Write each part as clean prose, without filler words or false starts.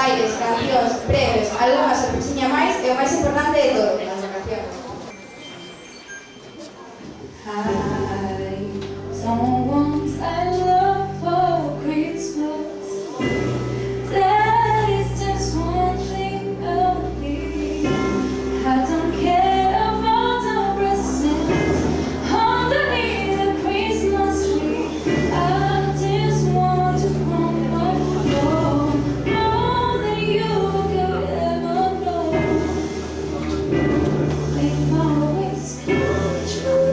bailes, cancións, premios, algunha sorpresiña máis e o máis importante de todo, as vacacións. Someone's I love for Christmas. That is just one thing I need. I don't care about the presents underneath the Christmas tree. I just want to come home more than you could ever know. Make my wish come true.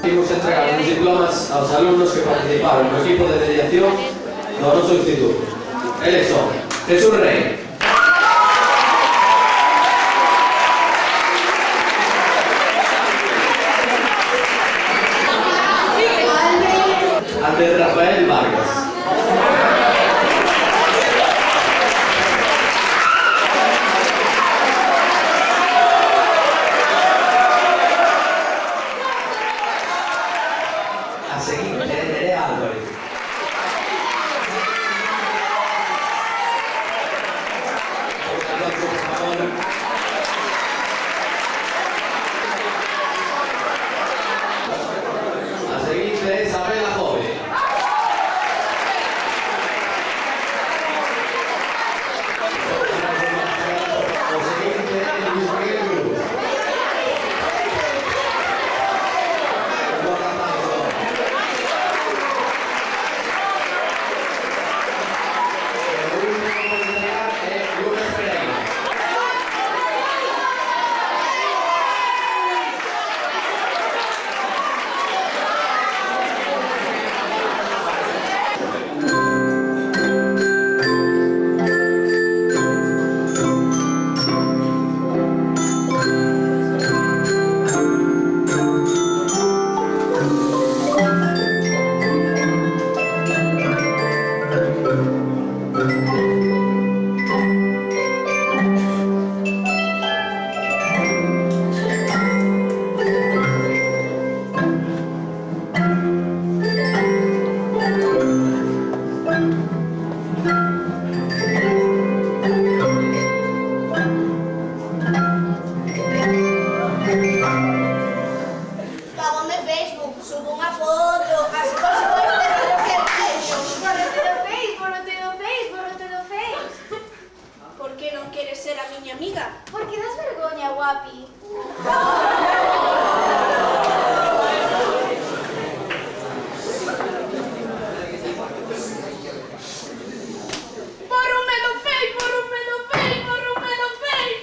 Imos entregar os diplomas aos alumnos que participaron no equipo de mediación do noso instituto. Eles son Jesús Rey, Andrés Rafael Vargas, a seguir Nerea Álvarez, a seguir Isabela Jove, o seguinte Luis Miguel Cruz, Págame Facebook, subo unha foto, así por si puedo tener lo que pienso. Borrote do Face. Por que non queres ser a miña amiga? Porque das vergoña, guapi. Borrome do Face, borrome do Face, borrome do Face.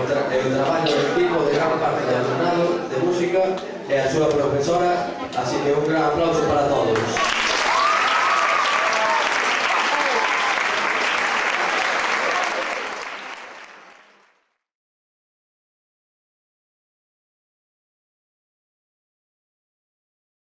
o traballo do equipo de gran parte do alumnado de música e a súa profesora, así que un gran aplauso para todos.